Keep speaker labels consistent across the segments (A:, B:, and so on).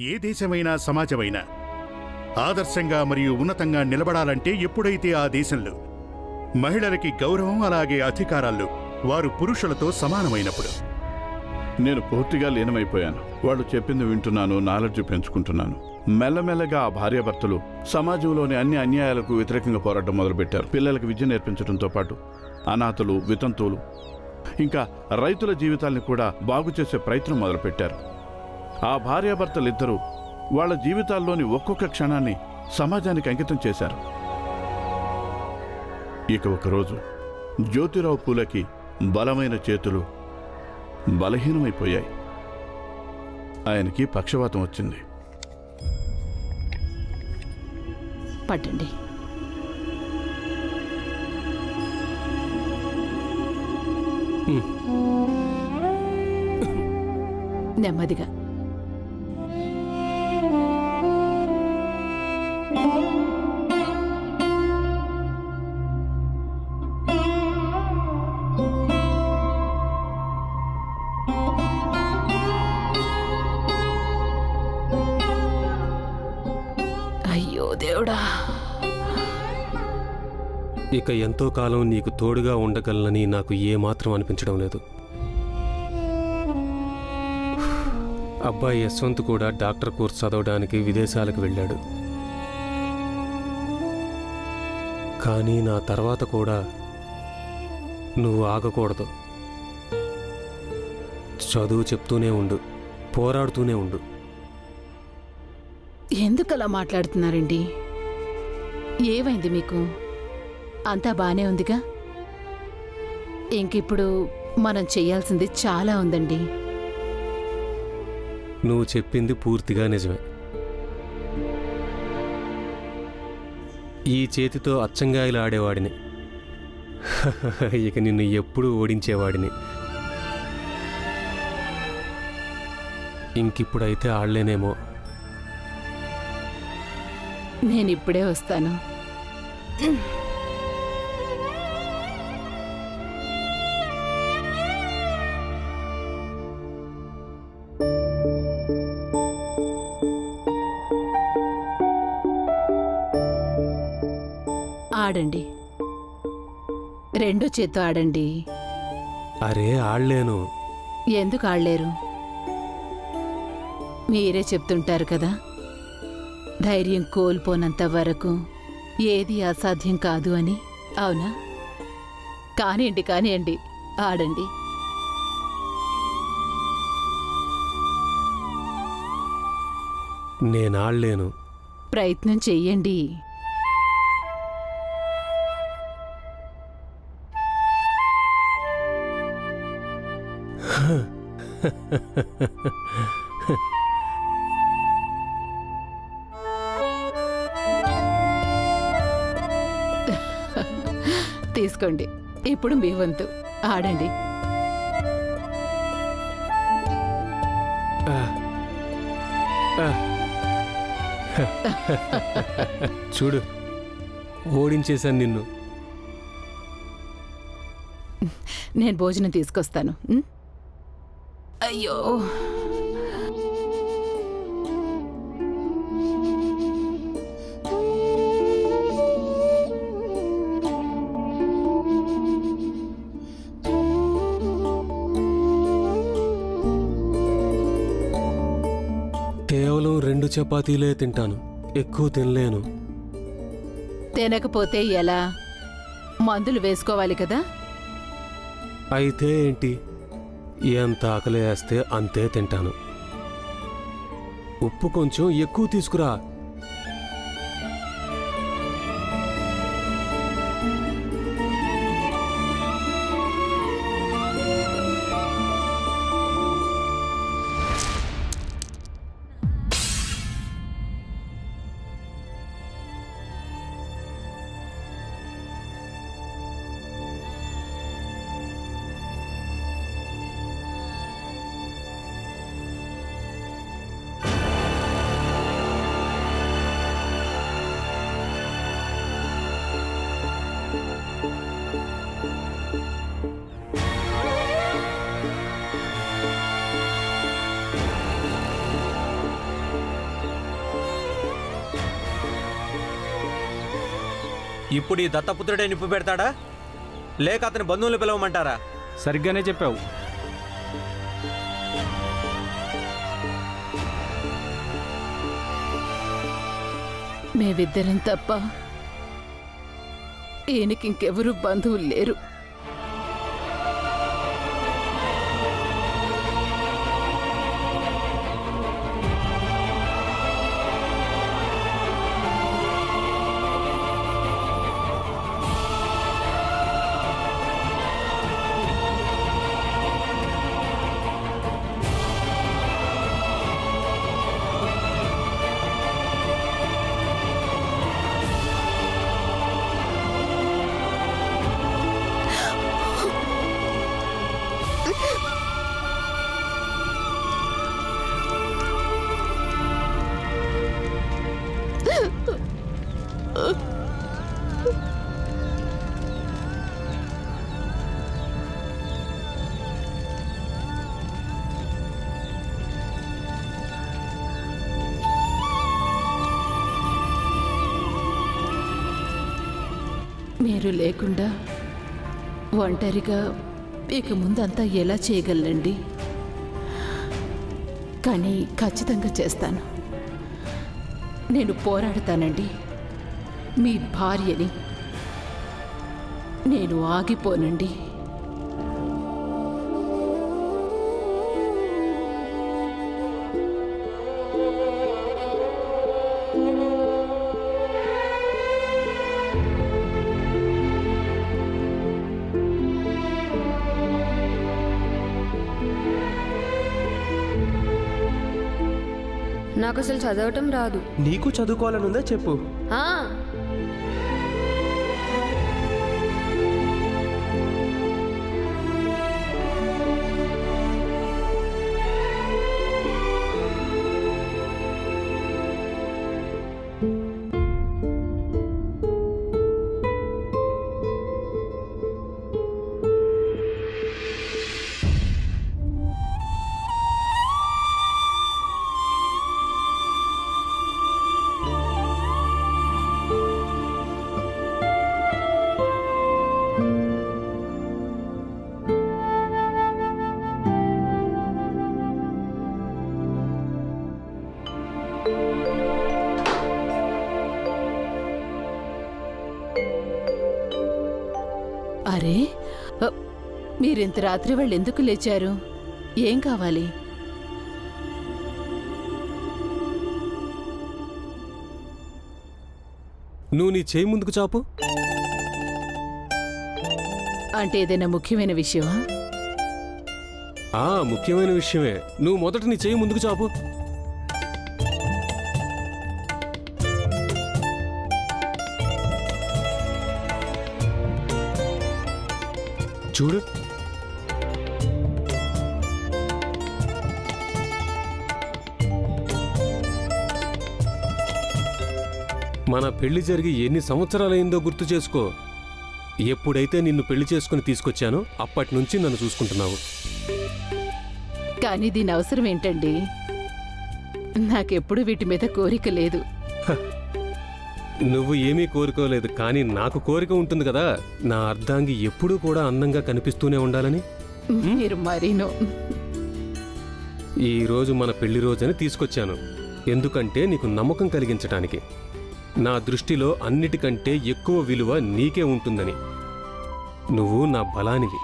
A: ఏ దేశమైనా సమాజమైనా ఆదర్శంగా మరియు ఉన్నతంగా నిలబడాలంటే ఎప్పుడైతే ఆ దేశంలో మహిళలకి గౌరవం అలాగే అధికారాలు వారు పురుషులతో సమానమైనప్పుడు.
B: నేను పూర్తిగా లీనమైపోయాను. వాళ్ళు చెప్పింది వింటున్నాను, నాలెడ్జ్ పెంచుకుంటున్నాను. మెల్లమెల్లగా ఆ భార్యాభర్తలు సమాజంలోని అన్ని అన్యాయాలకు వ్యతిరేకంగా పోరాటం మొదలుపెట్టారు. పిల్లలకు విద్య నేర్పించడంతో పాటు అనాథలు, వితంతువులు, ఇంకా రైతుల జీవితాల్ని కూడా బాగు చేసే ప్రయత్నం మొదలుపెట్టారు. ఆ భార్యాభర్తలిద్దరూ వాళ్ళ జీవితాల్లోని ఒక్కొక్క క్షణాన్ని సమాజానికి అంకితం చేశారు. ఇక ఒకరోజు జ్యోతిరావు పూలకి బలమైన చేతులు బలహీనమైపోయాయి. ఆయనకి పక్షవాతం వచ్చింది.
C: పట్టండి. నెమ్మదిగా. అయ్యో దేవుడా.
D: ఇక ఎంతో కాలం నీకు తోడుగా ఉండగలనని నాకు ఏమాత్రం అనిపించడం లేదు. అబ్బాయి యశ్వంత్ కూడా డాక్టర్ కోర్స్ చదవడానికి విదేశాలకు వెళ్ళాడు. కానీ నా తర్వాత కూడా నువ్వు ఆగకూడదు. చదువు చెప్తూనే ఉండు, పోరాడుతూనే ఉండు.
C: ఎందుకలా మాట్లాడుతున్నారండి? ఏమైంది మీకు? అంతా బానే ఉందిగా. ఇంకిప్పుడు మనం చెయ్యాల్సింది చాలా ఉందండి.
D: నువ్వు చెప్పింది పూర్తిగా నిజమే. ఈ చేతితో అచ్చంగాయలు ఆడేవాడిని, ఇక నిన్ను ఎప్పుడూ ఓడించేవాడిని. ఇంకిప్పుడైతే ఆడలేనేమో.
C: నేనిప్పుడే వస్తాను. ఆడండి. రెండో చేత్తో ఆడండి.
D: అరే ఆడలేను.
C: ఎందుకు ఆడలేరు? మీరే చెప్తుంటారు కదా, ధైర్యం కోల్పోనంత వరకు ఏది అసాధ్యం కాదు అని. అవునా? కానివ్వండి, కానివ్వండి, ఆడండి.
D: నేనాడలేను.
C: ప్రయత్నం చెయ్యండి. తీసుకోండి. ఇప్పుడు మీ వంతు. ఆడండి.
D: చూడు, ఓడించేశాను నిన్ను.
C: నేను భోజనం తీసుకొస్తాను. అయ్యో,
D: కేవలం 2 చపాతీలే తింటాను, ఎక్కువ తినలేను.
C: తినకపోతే ఎలా? మందులు వేసుకోవాలి కదా.
D: అయితే ఏంటి? ఎంత ఆకలి వేస్తే అంతే తింటాను. ఉప్పు కొంచెం ఎక్కువ తీసుకురా.
E: ఇప్పుడు ఈ దత్తపుత్రుడే నిప్పు పెడతాడా లేక అతని బంధువులు పిలవమంటారా?
F: సరిగ్గానే చెప్పావు.
C: మేమిద్దరం తప్ప ఈయనకింకెవరూ బంధువులు లేరు. మీరు లేకుండా ఒంటరిగా ఇక ముందంతా ఎలా చేయగలనండి? కానీ ఖచ్చితంగా చేస్తాను. నేను పోరాడతానండి. మీ భార్యని. నేను ఆగిపోనండి.
G: నాకు అసలు చదవటం రాదు.
H: నీకు చదువుకోవాలనుందా చెప్పు.
G: ఆ,
C: అరే, మీరింత రాత్రి వాళ్ళు ఎందుకు లేచారు? ఏం కావాలి?
D: నువ్వు నీ చేయి ముందుకు చాపు.
C: అంటే ఏదైనా ముఖ్యమైన విషయమా?
D: ముఖ్యమైన విషయమే. నువ్వు మొదట నీ చేయి ముందుకు చాపు. చూడు, మన పెళ్లి జరిగి ఎన్ని సంవత్సరాలైందో గుర్తు చేసుకో. ఎప్పుడైతే నిన్ను పెళ్లి చేసుకుని తీసుకొచ్చానో అప్పటి నుంచి నన్ను చూసుకుంటున్నావు.
C: కానీ దీని అవసరం ఏంటండి? నాకెప్పుడు వీటి మీద కోరిక లేదు.
D: నువ్వు ఏమీ కోరుకోలేదు, కానీ నాకు కోరిక ఉంటుంది కదా. నా అర్ధాంగి ఎప్పుడూ కూడా అందంగా కనిపిస్తూనే ఉండాలని.
C: మీరు మరీను.
D: ఈరోజు మన పెళ్లి రోజని తీసుకొచ్చాను. ఎందుకంటే నీకు నమ్మకం కలిగించటానికి. నా దృష్టిలో అన్నిటికంటే ఎక్కువ విలువ నీకే ఉంటుందని. నువ్వు నా బలానివి.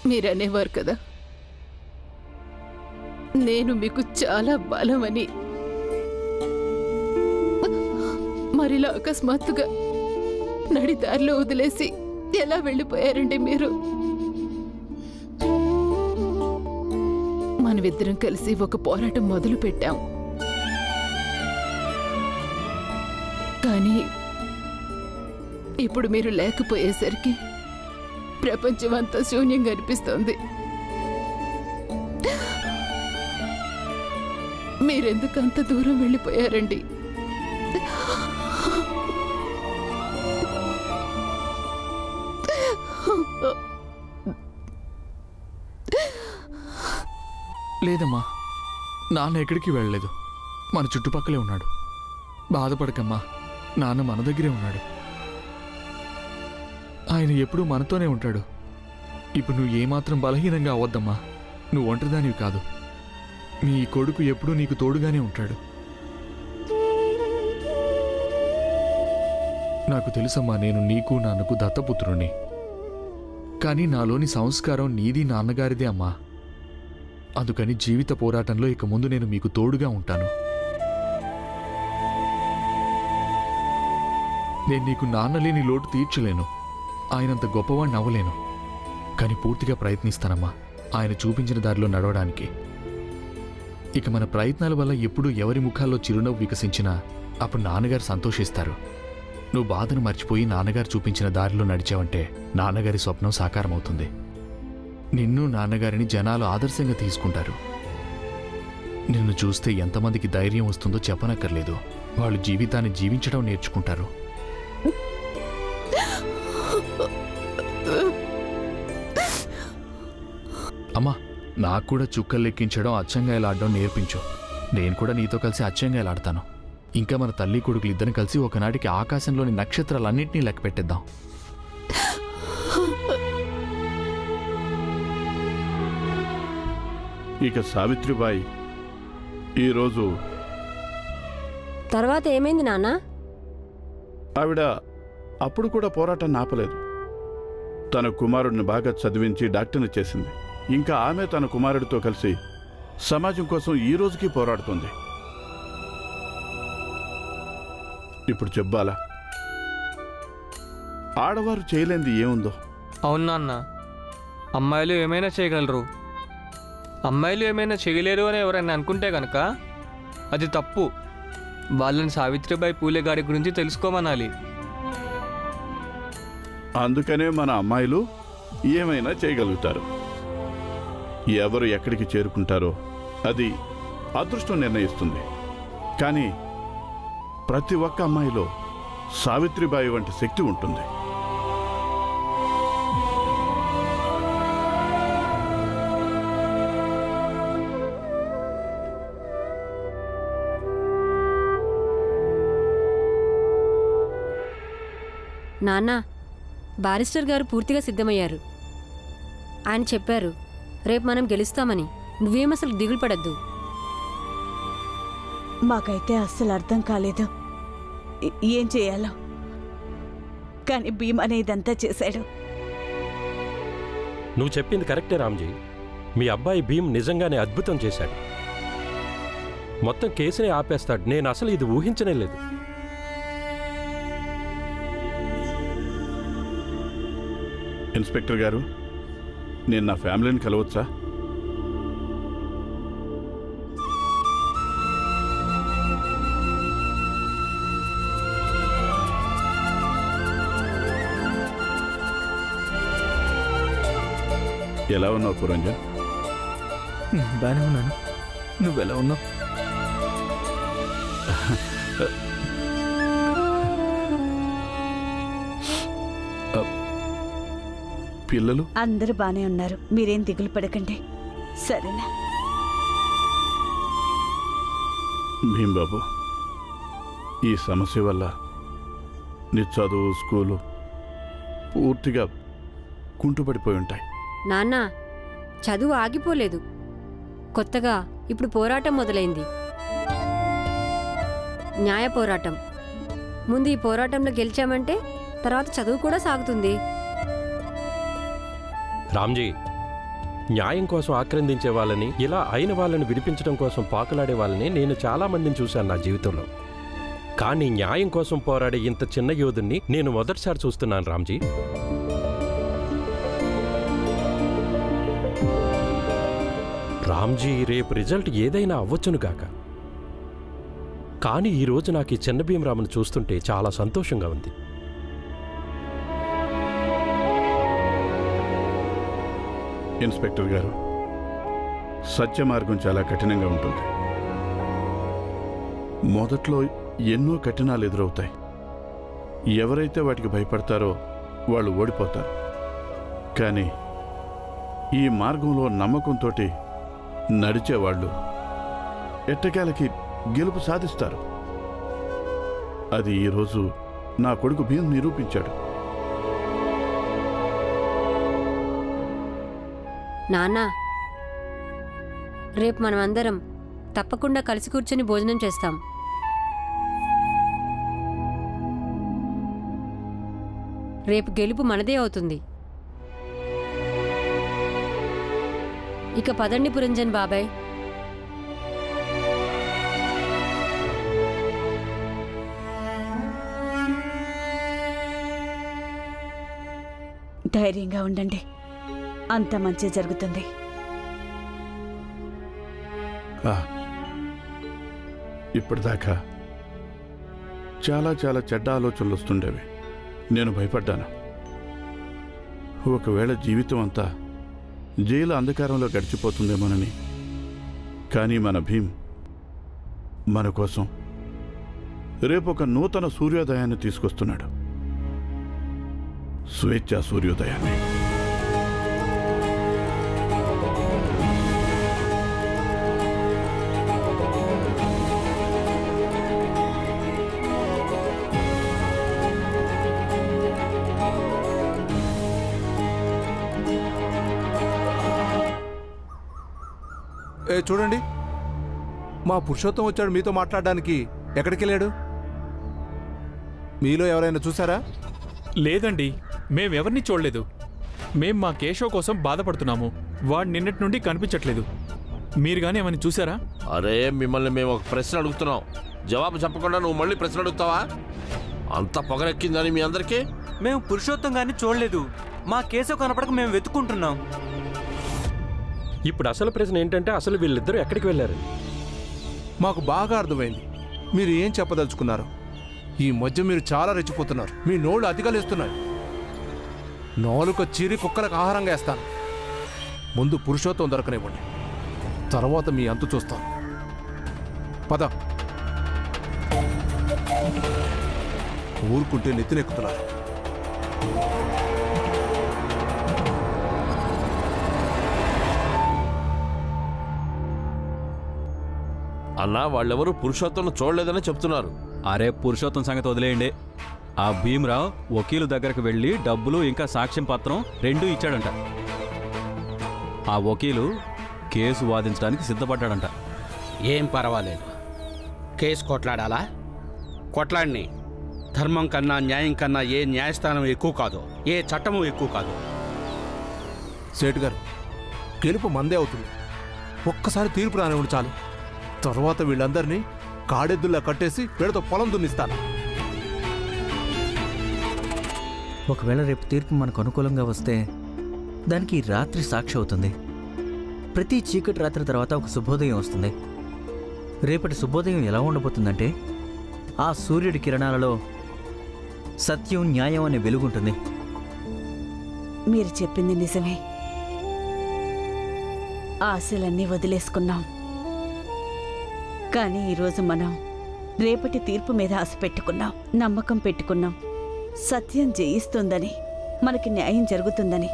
C: మీరనేవారు కదా, నేను మీకు చాలా బలమని. మరిలా అకస్మాత్తుగా నడిదారిలో వదిలేసి ఎలా వెళ్ళిపోయారండి మీరు? మనమిద్దరం కలిసి ఒక పోరాటం మొదలు పెట్టాం. కానీ ఇప్పుడు మీరు లేకపోయేసరికి ప్రపంచం అంతా శూన్యంగా అనిపిస్తోంది. మీరెందుకు అంత దూరం వెళ్ళిపోయారండి?
I: లేదమ్మా, నాన్న ఎక్కడికి వెళ్ళలేదు. మన చుట్టుపక్కలే ఉన్నాడు. బాధపడకమ్మా, నాన్న మన దగ్గరే ఉన్నాడు. ఆయన ఎప్పుడూ మనతోనే ఉంటాడు. ఇప్పుడు నువ్వు ఏమాత్రం బలహీనంగా అవ్వద్దమ్మా. నువ్వు ఒంటరిదానివి కాదు. మీ కొడుకు ఎప్పుడూ నీకు తోడుగానే ఉంటాడు. నాకు తెలుసమ్మా, నేను నీకు నాన్నకు దత్తపుత్రుణ్ణి. కానీ నాలోని సంస్కారం నీది నాన్నగారిదే అమ్మా. అందుకని జీవిత పోరాటంలో ఇక ముందు నేను మీకు తోడుగా ఉంటాను. నేను నీకు నాన్న లేని లోటు తీర్చలేను, ఆయనంత గొప్పవాడిని అవ్వలేను. కానీ పూర్తిగా ప్రయత్నిస్తానమ్మా ఆయన చూపించిన దారిలో నడవడానికి. ఇక మన ప్రయత్నాల వల్ల ఎప్పుడూ ఎవరి ముఖాల్లో చిరునవ్వు వికసించినా అప్పుడు నాన్నగారు సంతోషిస్తారు. నువ్వు బాధను మర్చిపోయి నాన్నగారు చూపించిన దారిలో నడిచావంటే నాన్నగారి స్వప్నం సాకారమవుతుంది. నిన్ను నాన్నగారిని జనాలు ఆదర్శంగా తీసుకుంటారు. నిన్ను చూస్తే ఎంతమందికి ధైర్యం వస్తుందో చెప్పనక్కర్లేదు. వాళ్ళు జీవితాన్ని జీవించడం నేర్చుకుంటారు. అమ్మా, నాకు కూడా చుక్కలు లెక్కించడం, అచ్చంగాయలాడడం నేర్పించు. నేను కూడా నీతో కలిసి అచ్చంగాయలాడతాను. ఇంకా మన తల్లి కొడుకులు ఇద్దరం కలిసి ఒకనాటికి ఆకాశంలోని నక్షత్రాలన్నింటినీ లెక్క పెట్టేద్దాం.
B: ఇక సావిత్రిబాయి ఈరోజు
F: తర్వాత ఏమైంది నాన్న?
B: ఆవిడ అప్పుడు కూడా పోరాటాన్ని ఆపలేదు. తన కుమారుడిని బాగా చదివించి డాక్టర్ని చేసింది. ఇంకా ఆమె తన కుమారుడితో కలిసి సమాజం కోసం ఈ రోజుకి పోరాడుతుంది. ఇప్పుడు చెప్పాలా, ఆడవారు చేయలేంది ఏముందో?
H: అవును నాన్న, అమ్మాయిలు ఏమైనా చేయగలరు. అమ్మాయిలు ఏమైనా చేయలేరు అని ఎవరైనా అనుకుంటే కనుక అది తప్పు. వాళ్ళని సావిత్రిబాయి పూలే గారి గురించి తెలుసుకోమనాలి.
B: అందుకనే మన అమ్మాయిలు ఏమైనా చేయగలుగుతారు. ఎవరు ఎక్కడికి చేరుకుంటారో అది అదృష్టం నిర్ణయిస్తుంది. కానీ ప్రతి ఒక్క అమ్మాయిలో సావిత్రిబాయి వంటి శక్తి ఉంటుంది.
F: నాన్న, బారిస్టర్ గారు పూర్తిగా సిద్ధమయ్యారు. ఆయన చెప్పారు రేపు మనం గెలుస్తామని. నువ్వేం అసలు దిగులు పడద్దు.
G: మాకైతే అస్సలు అర్థం కాలేదు ఏం చేయాలో. కానీ భీమ్ అనేదంతా చేశాడు.
J: నువ్వు చెప్పింది కరెక్టే రామ్జీ. మీ అబ్బాయి భీమ్ నిజంగానే అద్భుతం చేశాడు. మొత్తం కేసునే ఆపేస్తాడు. నేను అసలు ఇది ఊహించనే లేదు.
B: ఇన్స్పెక్టర్ గారు, నేను నా ఫ్యామిలీని కలవచ్చా? ఎలా ఉన్నావు పురంజన్?
I: బాగానే ఉన్నాను. నువ్వెలా ఉన్నావు?
B: పిల్లలు
G: అందరూ బానే ఉన్నారు. మీరేం దిగులు పడకండి, సరేనా?
B: భీంబాబు, ఈ సమస్య వల్ల నీ చదువు, స్కూలు పూర్తిగా కుంటుపడిపోయి ఉంటాయి.
F: నాన్న, చదువు ఆగిపోలేదు. కొత్తగా ఇప్పుడు పోరాటం మొదలైంది. న్యాయ పోరాటం. ముందు ఈ పోరాటంలో గెలిచామంటే తర్వాత చదువు కూడా సాగుతుంది.
J: రామ్జీ, న్యాయం కోసం ఆక్రందించే వాళ్ళని, ఇలా అయిన వాళ్ళని విడిపించడం కోసం పాకులాడే వాళ్ళని నేను చాలా మందిని చూశాను నా జీవితంలో. కానీ న్యాయం కోసం పోరాడే ఇంత చిన్న యోధుణ్ణి నేను మొదటిసారి చూస్తున్నాను రామ్జీ. రామ్జీ, రేపు రిజల్ట్ ఏదైనా అవ్వచ్చును గాక. కానీ ఈరోజు నాకు ఈ చిన్న భీమరామును చూస్తుంటే చాలా సంతోషంగా ఉంది.
B: ఇన్స్పెక్టర్ గారు, సత్య మార్గం చాలా కఠినంగా ఉంటుంది. మొదట్లో ఎన్నో కఠినాలు ఎదురవుతాయి. ఎవరైతే వాటికి భయపడతారో వాళ్ళు ఓడిపోతారు. కానీ ఈ మార్గంలో నమ్మకంతో నడిచేవాళ్ళు ఎట్టకేలకి గెలుపు సాధిస్తారు. అది ఈరోజు నా కొడుకు భీమ్ నిరూపించాడు.
F: నాన్నా, రేపు మనమందరం తప్పకుండా కలిసి కూర్చొని భోజనం చేస్తాం. రేపు గెలుపు మనదే అవుతుంది. ఇక పదండి పురంజన్ బాబాయ్.
G: ధైర్యంగా ఉండండి, అంత మంచి జరుగుతుంది.
B: ఇప్పటిదాకా చాలా చాలా చెడ్డ ఆలోచనలు వస్తుండేవి. నేను భయపడ్డాను. ఒకవేళ జీవితం అంతా జైలు అంధకారంలో గడిచిపోతుందేమోనని. కానీ మన భీమ్ మన కోసం రేపు ఒక నూతన సూర్యోదయాన్ని తీసుకొస్తున్నాడు. స్వేచ్ఛా సూర్యోదయాన్ని.
K: చూడండి, మా పురుషోత్తం వచ్చాడు మీతో మాట్లాడడానికి. ఎక్కడికి వెళ్ళాడు? మీలో ఎవరైనా చూసారా?
I: లేదండి, మేమెవరిని చూడలేదు. మేం మా కేశవ్ కోసం బాధపడుతున్నాము. వాడు నిన్నటి నుండి కనిపించట్లేదు. మీరు కానీ ఏమైనా చూసారా?
L: అరే, మిమ్మల్ని మేము ఒక ప్రశ్న అడుగుతున్నాం, జవాబు చెప్పకుండా నువ్వు మళ్ళీ ప్రశ్న అడుగుతావా? అంత పొగరెక్కిందని మీ అందరికీ?
E: మేము పురుషోత్తం గారిని చూడలేదు. మా కేసు కనపడక మేము వెతుక్కుంటున్నాం.
J: ఇప్పుడు అసలు ప్రశ్న ఏంటంటే అసలు వీళ్ళిద్దరూ ఎక్కడికి వెళ్ళారు?
K: మాకు బాగా అర్థమైంది మీరు ఏం చెప్పదలుచుకున్నారు. ఈ మధ్య మీరు చాలా రెచ్చిపోతున్నారు. మీ నోళ్ళు అతికలేస్తున్నాయి. నోలుక చీరి కుక్కలకు ఆహారంగా వేస్తాను. ముందు పురుషోత్తం దొరకనివ్వండి, తర్వాత మీ అంతు చూస్తాను. పద. ఊరుకుంటే నెత్తినెక్కుతున్నారు.
L: అన్నా, వాళ్ళెవరూ పురుషోత్తం చూడలేదని చెప్తున్నారు.
M: అరే, పురుషోత్తం సంగతి వదిలేయండి. ఆ భీమరావు వకీలు దగ్గరకు వెళ్ళి డబ్బులు ఇంకా సాక్ష్యం పత్రం రెండూ ఇచ్చాడంట. ఆ వకీలు కేసు వాదించడానికి సిద్ధపడ్డాడంట.
N: ఏం పర్వాలేదు, కేసు కొట్లాడాలా? కొట్లాడిని. ధర్మం కన్నా న్యాయం కన్నా ఏ న్యాయస్థానం ఎక్కువ కాదు, ఏ చట్టము ఎక్కువ కాదు.
K: సేటు గారు, గెలుపు మందే అవుతుంది. ఒక్కసారి తీర్పు రానివ్వండి చాలు. తర్వాత వీళ్ళందరినీ కాడెద్దుల్లా కట్టేసి వీళ్ళతో పొలం దున్నిస్తాను.
O: ఒకవేళ రేపు తీర్పు మనకు అనుకూలంగా వస్తే దానికి రాత్రి సాక్షి అవుతుంది. ప్రతి చీకటి రాత్రి తర్వాత ఒక శుభోదయం వస్తుంది. రేపటి శుభోదయం ఎలా ఉండబోతుందంటే ఆ సూర్యుడి కిరణాలలో సత్యం, న్యాయం అనే వెలుగుంటుంది.
G: మీరు చెప్పింది నిజమే. ఆశలన్నీ వదిలేసుకున్నాం. కానీ ఈరోజు మనం రేపటి తీర్పు మీద ఆశ పెట్టుకున్నాం, నమ్మకం పెట్టుకున్నాం. సత్యం జయిస్తుందని, మనకి న్యాయం జరుగుతుందని.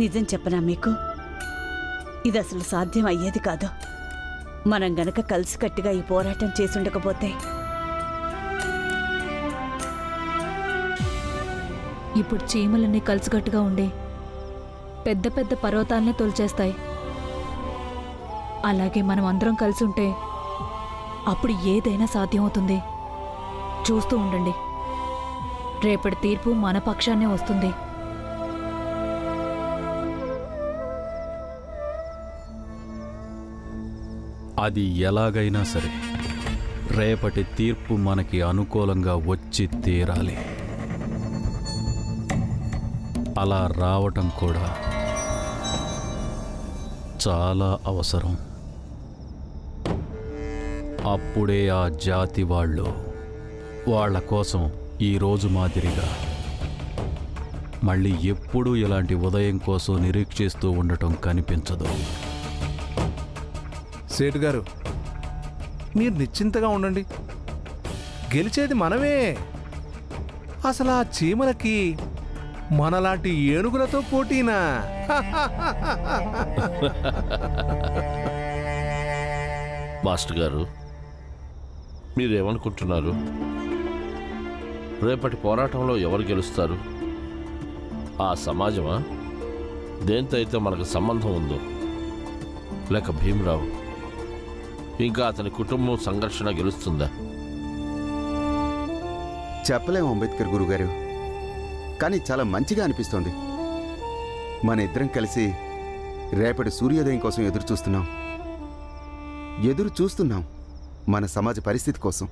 G: నిజం చెప్పనా మీకు, ఇది అసలు సాధ్యం అయ్యేది కాదు. మనం గనక కలిసికట్టుగా ఈ పోరాటం చేసుండకపోతే.
C: ఇప్పుడు చీమలన్నీ కలిసికట్టుగా ఉండే పెద్ద పెద్ద పర్వతాలనే తొలిచేస్తాయి. అలాగే మనం అందరం కలిసి ఉంటే అప్పుడు ఏదైనా సాధ్యమవుతుంది. చూస్తూ ఉండండి, రేపటి తీర్పు మన పక్షాన్నే వస్తుంది.
M: అది ఎలాగైనా సరే రేపటి తీర్పు మనకి అనుకూలంగా వచ్చి తీరాలి. అలా రావటం కూడా చాలా అవసరం. అప్పుడే ఆ జాతి వాళ్ళు వాళ్ళ కోసం ఈరోజు మాదిరిగా మళ్ళీ ఎప్పుడూ ఇలాంటి ఉదయం కోసం నిరీక్షిస్తూ ఉండటం కనిపించదు.
K: సేటు గారు, మీరు నిశ్చింతగా ఉండండి. గెలిచేది మనమే. అసలు ఆ చీమలకి మనలాంటి ఏనుగులతో పోటీనా?
L: మాస్టర్ గారు, మీరేమనుకుంటున్నారు? రేపటి పోరాటంలో ఎవరు గెలుస్తారు? ఆ సమాజమా? దేంతో అయితే మనకు సంబంధం ఉందో, లేక భీమరావు ఇంకా అతని కుటుంబం సంఘర్షణ గెలుస్తుందా?
P: చెప్పలేము అంబేద్కర్ గురుగారు, కానీ చాలా మంచిగా అనిపిస్తోంది. మన ఇద్దరం కలిసి రేపటి సూర్యోదయం కోసం ఎదురు చూస్తున్నాం మన సమాజ పరిస్థితి కోసం.